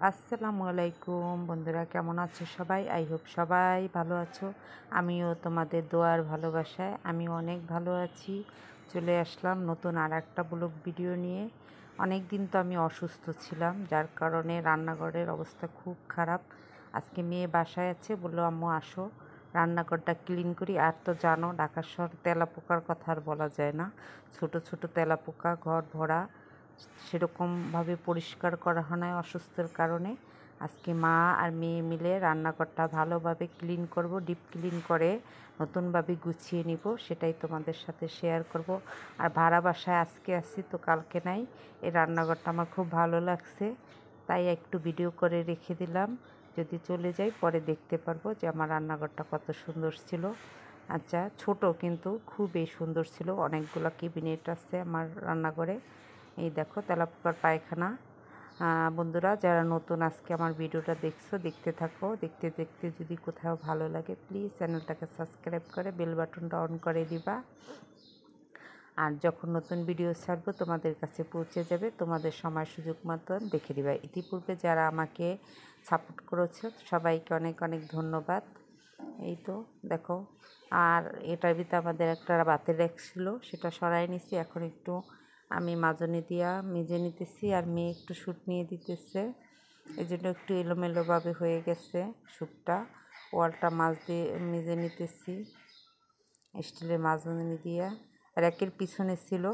আসসালামু আলাইকুম বন্ধুরা, কেমন আছো সবাই? আই হোপ সবাই ভালো আছো। আমিও তোমাদের দোয়ার ভালোবাসায় আমি অনেক ভালো আছি। চলে আসলাম নতুন আর একটা ব্লগ ভিডিও নিয়ে। অনেক দিন তো আমি অসুস্থ ছিলাম, যার কারণে রান্নাঘরের অবস্থা খুব খারাপ। আজকে মেয়ে বাসায় আছে, বললো আম্মু আসো রান্নাঘরটা ক্লিন করি। আর তো জানো ঢাকা শহর তেলাপোকার কথা আর বলা যায় না। ছোট ছোট তেলাপোকা ঘর ভরা, সেরকমভাবে পরিষ্কার করা হয় না অসুস্থের কারণে। আজকে মা আর মেয়ে মিলে রান্নাঘরটা ভালোভাবে ক্লিন করব, ডিপ ক্লিন করে নতুনভাবে গুছিয়ে নিব, সেটাই তোমাদের সাথে শেয়ার করব। আর ভাড়া বাসায় আজকে আসছি তো কালকে নাই। এই রান্নাঘরটা আমার খুব ভালো লাগছে, তাই একটু ভিডিও করে রেখে দিলাম। যদি চলে যাই পরে দেখতে পারবো যে আমার রান্নাঘরটা কত সুন্দর ছিল। আচ্ছা, ছোট কিন্তু খুবই সুন্দর ছিল। অনেকগুলো ক্যাবিনেট আছে আমার রান্নাঘরে। এই দেখো তেলাপোকার পায়খানা। বন্ধুরা যারা নতুন আজকে আমার ভিডিওটা দেখছো, দেখতে থাকো। দেখতে দেখতে যদি কোথাও ভালো লাগে প্লিজ চ্যানেলটাকে সাবস্ক্রাইব করে বেল বাটনটা অন করে দিবা। আর যখন নতুন ভিডিও ছাড়বো তোমাদের কাছে পৌঁছে যাবে, তোমাদের সময় সুযোগ মতন দেখে দিবা। ইতিপূর্বে যারা আমাকে সাপোর্ট করেছো সবাইকে অনেক অনেক ধন্যবাদ। এই তো দেখো, আর এটার ভিতরে আমাদের একটা বাতের র্যাক ছিল, সেটা সরাই নিছি। এখন একটু আমি মাজনি দিয়া মেজে নিতেছি, আর মেয়ে একটু শ্যুট নিয়ে দিতেছে, এই জন্য একটু এলোমেলোভাবে হয়ে গেছে শ্যুটটা। ওয়ালটা মেজে নিতেছি স্টিলের মাজনি দিয়া। র্যাকের পিছনে ছিল,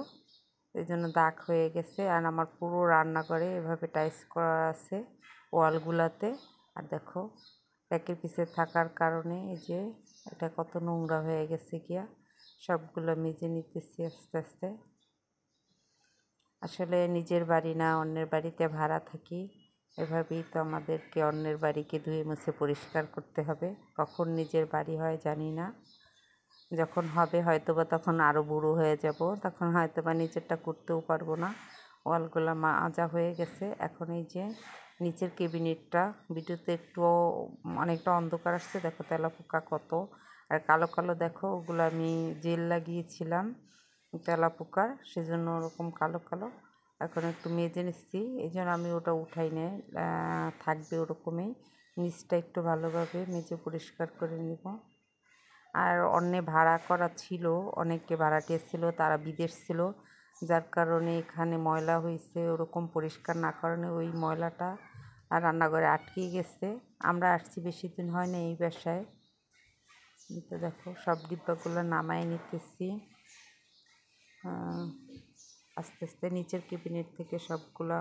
এই জন্য দাগ হয়ে গেছে। আর আমার পুরো রান্নাঘরে এভাবে টাইলস করা আছে ওয়ালগুলাতে। আর দেখো র্যাকের পিছে থাকার কারণে এই যে এটা কত নোংরা হয়ে গেছে গিয়া। সবগুলো মেজে নিতেছি আস্তে আস্তে। আসলে নিজের বাড়ি না, অন্যের বাড়িতে ভাড়া থাকি। এভাবেই তো আমাদেরকে অন্যের বাড়িকে ধুয়ে মুছে পরিষ্কার করতে হবে। কখন নিজের বাড়ি হয় জানি না। যখন হবে হয়তোবা তখন আরও বুড়ো হয়ে যাব, তখন হয়তোবা নিজেরটা করতেও পারবো না। ওয়ালগুলো মাজা হয়ে গেছে। এখন এই যে নিচের ক্যাবিনেটটা, ভিডিওতে একটু অনেকটা অন্ধকার আসছে, দেখো তেলাপোকা কত। আর কালো কালো দেখো, ওগুলো আমি জেল লাগিয়েছিলাম তেলাপোকার, সেজন্য ওরকম কালো কালো। এখন একটু মেজে নিচ্ছি, এই জন্য আমি ওটা উঠাই নে, থাকবে ওরকমই। নিচটা একটু ভালোভাবে মেজে পরিষ্কার করে নিব। আর অন্যে ভাড়া করা ছিল, অনেকে ভাড়াটিয়া ছিল, তারা বিদেশ ছিল, যার কারণে এখানে ময়লা হয়েছে। ওরকম পরিষ্কার না কারণে ওই ময়লাটা আর রান্নাঘরে আটকে গেছে। আমরা আসছি বেশি দিন হয় না এই বাসায়। তো দেখো সব ডিব্বাগুলো নামায় নিতেছি আস্তে আস্তে। নিচের ক্যাবিনেট থেকে সবগুলা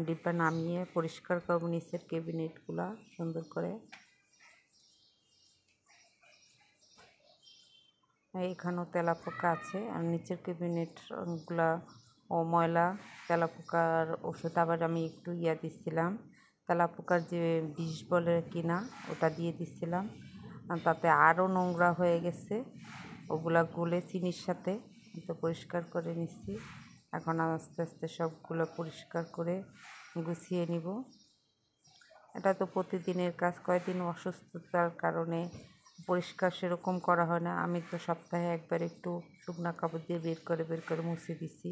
ডিব্বা নামিয়ে পরিষ্কার করবো নিচের ক্যাবিনেটগুলো সুন্দর করে। এখানেও তেলাপোকা আছে, আর নিচের ক্যাবিনেটগুলা ও ময়লা। তেলাপোকার ওষুধ আবার আমি একটু দিচ্ছিলাম, তেলাপোকার যে বিষ বলে কিনা ওটা দিয়ে দিচ্ছিলাম, তাতে আরও নোংরা হয়ে গেছে। ওগুলা গুলে চিনির সাথে তো পরিষ্কার করে নিচ্ছি। এখন আস্তে আস্তে সবগুলো পরিষ্কার করে গুছিয়ে নিব। এটা তো প্রতিদিনের কাজ, কয়েকদিন অসুস্থতার কারণে পরিষ্কার সেরকম করা হয় না। আমি তো সপ্তাহে একবার একটু শুকনা কাপড় দিয়ে বের করে মুছে দিছি।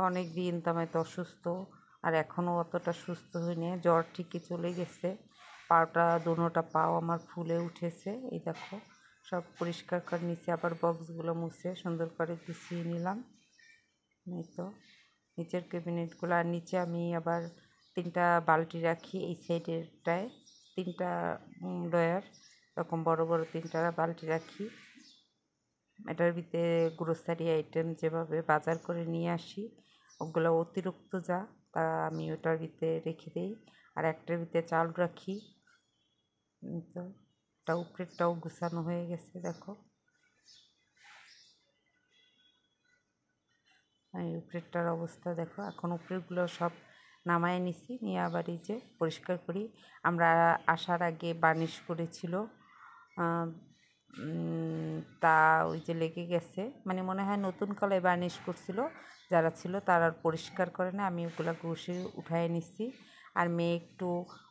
অনেক দিন তো আমি তো অসুস্থ, আর এখনও অতটা সুস্থ হইনি। জ্বর ঠিকই চলে গেছে। পাটা দুটোটা পাও আমার ফুলে উঠেছে। এই দেখো সব পরিষ্কার করে নিচে, আবার বক্সগুলো মুছে সুন্দর করে গুছিয়ে নিলাম। এই তো নিচের ক্যাবিনেটগুলো। আর নিচে আমি আবার 3টা বালতি রাখি, এই সাইডেরটায় 3টা ড্রয়ার, এরকম বড় বড় 3টা বালতি রাখি। এটার ভিতরে গ্রোসারি আইটেম যেভাবে বাজার করে নিয়ে আসি, ওগুলো অতিরিক্ত যা তা আমি ওটার ভিতরে রেখে দিই। আর একটার ভিতরে চাল রাখি। তো এটা উপরেরটাও গুছানো হয়ে গেছে দেখো। এই উপরেরটার অবস্থা দেখো। এখন উপরেরগুলো সব নামায় নিছি, নিয়ে আবার এই যে পরিষ্কার করি। আমরা আসার আগে বার্নিশ করেছিল, তা ওই যে লেগে গেছে, মানে মনে হয় নতুন কলায় বার্নিশ করছিল। যারা ছিল তারা পরিষ্কার করে না, আমি ওগুলো ঘষে উঠায় নিচ্ছি। আর মেয়ে একটু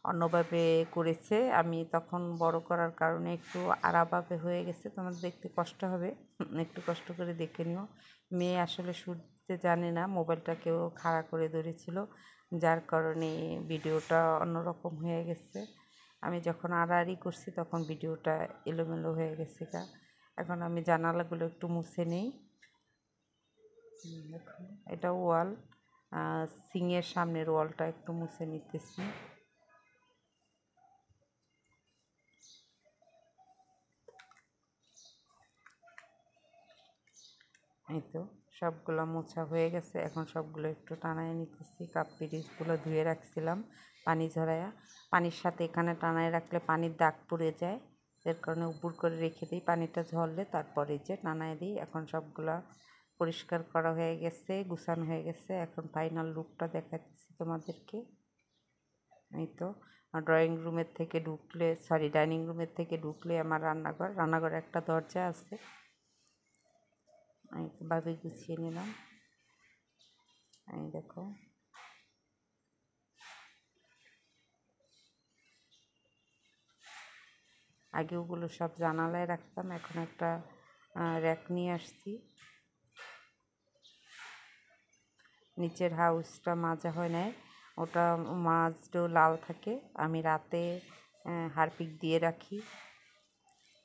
অন্যভাবে করেছে, আমি তখন বড় করার কারণে একটু আড়াভাবে হয়ে গেছে, তোমার দেখতে কষ্ট হবে, একটু কষ্ট করে দেখে নিও। মেয়ে আসলে শুনতে জানে না, মোবাইলটা কেউ খাড়া করে ধরেছিল, যার কারণে ভিডিওটা অন্যরকম হয়ে গেছে। আমি যখন আড়াআড়ি করছি তখন ভিডিওটা এলোমেলো হয়ে গেছে গা। এখন আমি জানালাগুলো একটু মুছে নেই। দেখুন এটা ওয়াল, সিংয়ের সামনের ওয়ালটা একটু মুছে নিতেছি। এই তো সবগুলো মোছা হয়ে গেছে। এখন সবগুলো একটু টানায় নিতেছি। কাপ পিরিচগুলো ধুয়ে রাখছিলাম পানি ঝরাইয়া। পানির সাথে এখানে টানায় রাখলে পানির দাগ পড়ে যায়, এর কারণে উপর করে রেখে দিই। পানিটা ঝরলে তারপরে যে টানায় দিই। এখন সবগুলা পরিষ্কার করা হয়ে গেছে, গুছানো হয়ে গেছে। এখন ফাইনাল লুকটা দেখাচ্ছি তোমাদেরকে। এই তো ড্রয়িং রুমের থেকে ঢুকলে, সরি ডাইনিং রুমের থেকে ঢুকলে আমার রান্নাঘরে একটা দরজা আছে। আমি ভাবে গুছিয়ে নিলাম। এই দেখো আগে ওগুলো সব জানালায় রাখতাম, এখন একটা র্যাক নিয়ে আসছি। নিচের হাউসটা মাজা হয় নাই, ওটা মাজলেও লাল থাকে। আমি রাতে হারপিক দিয়ে রাখি,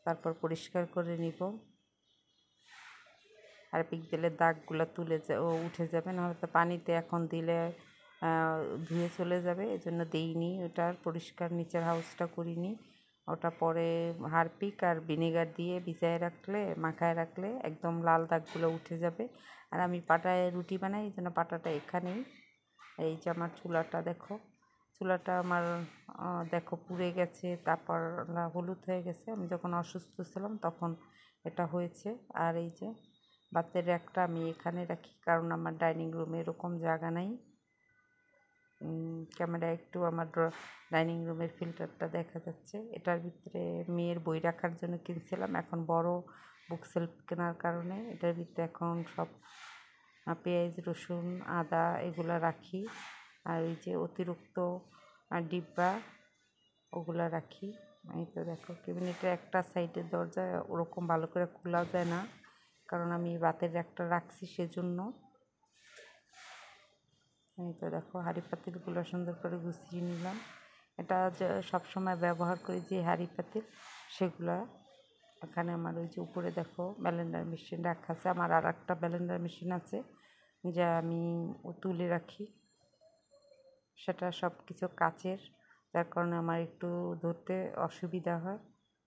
তারপর পরিষ্কার করে নিব। হারপিক দিলে দাগগুলো উঠে যাবে, নাহলে তো পানিতে এখন দিলে ধুয়ে চলে যাবে। এজন্য দিইনি, ওটার পরিষ্কার নিচের হাউসটা করিনি। ওটা পরে হারপিক আর ভিনেগার দিয়ে ভিজায় রাখলে, মাখায় রাখলে একদম লাল দাগগুলো উঠে যাবে। আর আমি পাটায় রুটি বানাই, এই জন্য পাটাটা এখানেই। এই যে আমার চুলাটা দেখো, চুলাটা আমার দেখো পুড়ে গেছে, তারপর হলুদ হয়ে গেছে। আমি যখন অসুস্থ ছিলাম তখন এটা হয়েছে। আর এই যে ভাতের র্যাকটা আমি এখানে রাখি, কারণ আমার ডাইনিং রুমে এরকম জায়গা নাই। ক্যামেরায় একটু আমার ডাইনিং রুমের ফিল্টারটা দেখা যাচ্ছে। এটার ভিতরে মেয়ের বই রাখার জন্য কিনছিলাম, এখন বড় বুক সেলফ কেনার কারণে এটার ভিতরে এখন সব পেঁয়াজ, রসুন, আদা এগুলো রাখি। আর এই যে অতিরিক্ত ডিব্বা ওগুলো রাখি। এই তো দেখো ক্যাবিনেটের একটা সাইডের দরজা ওরকম ভালো করে খোলা যায় না, কারণ আমি ভাতের একটা রাখছি সেজন্য। এই তো দেখো হাঁড়ি পাতিলগুলো সুন্দর করে গুছিয়ে নিলাম। এটা সবসময় ব্যবহার করি যে হাঁড়ি পাতিল, সেগুলা এখানে আমার ওই যে উপরে দেখো ব্লেন্ডার মেশিন রাখা আছে। আমার আর একটা ব্লেন্ডার মেশিন আছে যা আমি তুলে রাখি, সেটা সব কিছু কাচের, যার কারণে আমার একটু ধরতে অসুবিধা হয়,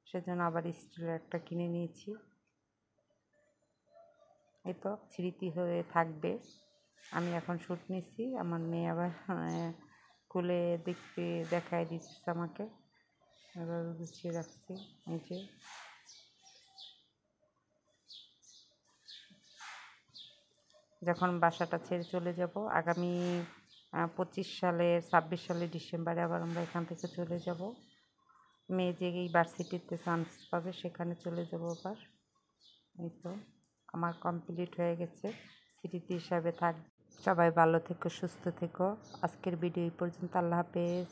সেজন্য আবার স্টিলের একটা কিনে নিয়েছি। এই তো স্মৃতি হয়ে থাকবে। আমি এখন শ্যুট নিচ্ছি, আমার মেয়ে আবার খুলে দেখায় দিচ্ছে আমাকে। এবার গুছিয়ে রাখছি। এই যে যখন বাসাটা ছেড়ে চলে যাব আগামী 26 সালের ডিসেম্বরে আবার আমরা এখান থেকে চলে যাব। মেয়ে যে ইউনিভার্সিটিতে চান্স পাবে সেখানে চলে যাব আবার। এই তো আমার কমপ্লিট হয়ে গেছে, স্মৃতি হিসাবে থাক। সবাই ভালো থেকো, সুস্থ থেকো। আজকের ভিডিও এই পর্যন্ত। আল্লাহ হাফেজ।